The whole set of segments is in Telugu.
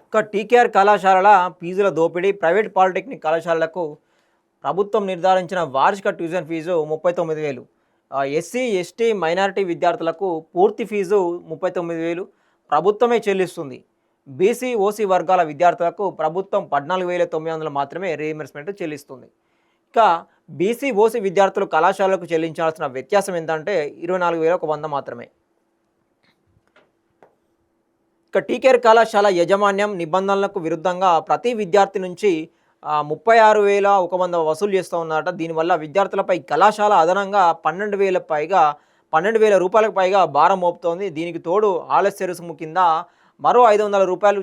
ఇక టీకేఆర్ కళాశాలల ఫీజుల దోపిడీ ప్రైవేట్ పాలిటెక్నిక్ కళాశాలలకు ప్రభుత్వం నిర్ధారించిన వార్షిక tuition fee 39,000. SC ST minority విద్యార్థులకు పూర్తి ఫీజు 39,000 ప్రభుత్వమే చెల్లిస్తుంది. బీసీ ఓసీ వర్గాల విద్యార్థులకు ప్రభుత్వం 14,900 మాత్రమే రీయింబర్స్మెంట్ చెల్లిస్తుంది. ఇక బీసీ ఓసీ విద్యార్థులు కళాశాలకు చెల్లించాల్సిన వ్యత్యాసం ఏంటంటే 24,100 మాత్రమే. ఇక టీకేఆర్ కళాశాల యాజమాన్యం నిబంధనలకు విరుద్ధంగా ప్రతి విద్యార్థి నుంచి 36,100 వసూలు చేస్తూ ఉన్నారట. దీనివల్ల విద్యార్థులపై కళాశాల అదనంగా 12,000 రూపాయలకు పైగా భారం మోపుతోంది. దీనికి తోడు ఆలస్య రుసుము కింద మరో 500 రూపాయలు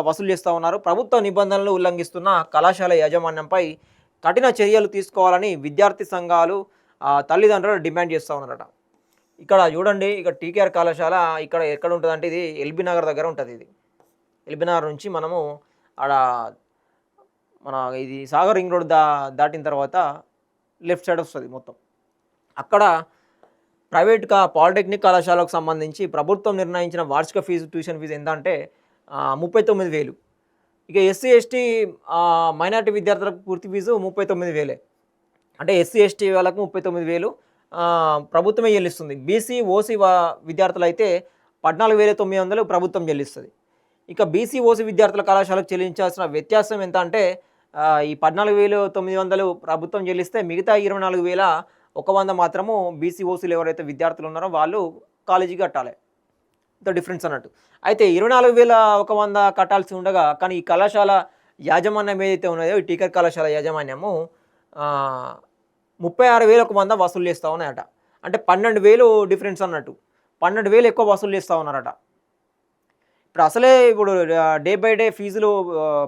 వసూలు చేస్తూ ఉన్నారు. ప్రభుత్వ నిబంధనలు ఉల్లంఘిస్తున్న కళాశాల యాజమాన్యంపై కఠిన చర్యలు తీసుకోవాలని విద్యార్థి సంఘాలు తల్లిదండ్రులు డిమాండ్ చేస్తూ ఉన్నారట. ఇక్కడ చూడండి, ఇక టీకేఆర్ కళాశాల ఇక్కడ ఎక్కడ ఉంటుందంటే ఇది ఎల్బీ నగర్ దగ్గర ఉంటుంది. ఇది ఎల్బీ నగర్ నుంచి మనము ఆడ మన ఇది సాగర్ రింగ్ రోడ్ దాటిన తర్వాత లెఫ్ట్ సైడ్ వస్తుంది మొత్తం. అక్కడ ప్రైవేట్గా పాలిటెక్నిక్ కళాశాలకు సంబంధించి ప్రభుత్వం నిర్ణయించిన వార్షిక ట్యూషన్ ఫీజు ఎంత అంటే 39,000. ఇక ఎస్సీ ఎస్టీ మైనారిటీ విద్యార్థులకు పూర్తి ఫీజు 39,000. అంటే ఎస్సీ ఎస్టీ వాళ్ళకు 39,000 ప్రభుత్వమే చెల్లిస్తుంది. బీసీ ఓసీ విద్యార్థులు అయితే 14,900 ప్రభుత్వం చెల్లిస్తుంది. ఇక బీసీ ఓసీ విద్యార్థుల కళాశాలకు చెల్లించాల్సిన వ్యత్యాసం ఎంత అంటే ఈ 14,900 ప్రభుత్వం చెల్లిస్తే మిగతా 24,100 మాత్రము బీసీ ఓసీలు ఎవరైతే విద్యార్థులు ఉన్నారో వాళ్ళు కాలేజీకి కట్టాలి. ఇంత డిఫరెన్స్ అన్నట్టు. అయితే 24,100 కట్టాల్సి ఉండగా కానీ ఈ కళాశాల యాజమాన్యం ఏదైతే ఉన్నాయో ఈ టీకేఆర్ కళాశాల యాజమాన్యము 36,100 వసూలు చేస్తూ ఉన్నాయట. అంటే 12,000 డిఫరెన్స్ అన్నట్టు. 12,000 ఎక్కువ వసూలు చేస్తూ ఉన్నారట. ఇప్పుడు డే బై డే ఫీజులు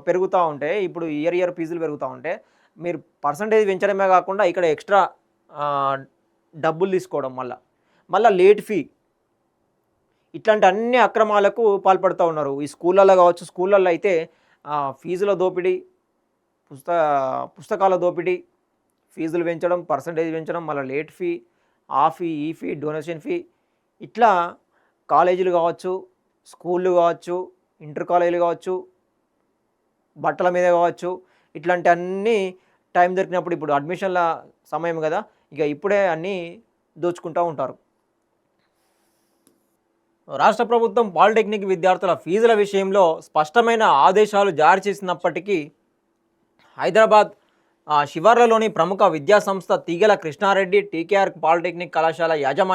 పెరుగుతూ ఉంటే, ఇప్పుడు ఇయర్ ఫీజులు పెరుగుతూ ఉంటే మీరు పర్సంటేజ్ పెంచడమే కాకుండా ఇక్కడ ఎక్స్ట్రా డబ్బులు తీసుకోవడం, మళ్ళీ లేట్ ఫీ, ఇట్లాంటి అన్ని అక్రమాలకు పాల్పడుతూ ఉన్నారు. ఈ స్కూళ్ళల్లో కావచ్చు, స్కూళ్ళల్లో అయితే ఫీజుల దోపిడీ, పుస్తకాల దోపిడీ, ఫీజులు పెంచడం, పర్సంటేజ్ పెంచడం, మళ్ళీ లేట్ ఫీ, ఆ ఫీ, ఈ ఫీ, డొనేషన్ ఫీ, ఇట్లా కాలేజీలు కావచ్చు, స్కూళ్ళు కావచ్చు, ఇంటర్ కాలేజీలు కావచ్చు, బట్టల మీద కావచ్చు, ఇట్లాంటి అన్నీ టైం దొరికినప్పుడు, ఇప్పుడు అడ్మిషన్ల సమయం కదా, ఇక ఇప్పుడే అన్నీ దోచుకుంటూ ఉంటారు. రాష్ట్ర ప్రభుత్వం పాలిటెక్నిక్ విద్యార్థుల ఫీజుల విషయంలో స్పష్టమైన ఆదేశాలు జారీ చేసినప్పటికీ హైదరాబాద్ శివార్లలోని ప్రముఖ విద్యాసంస్థ తీగల కృష్ణారెడ్డి టీకేఆర్ పాలిటెక్నిక్ కళాశాల యాజమాన్యం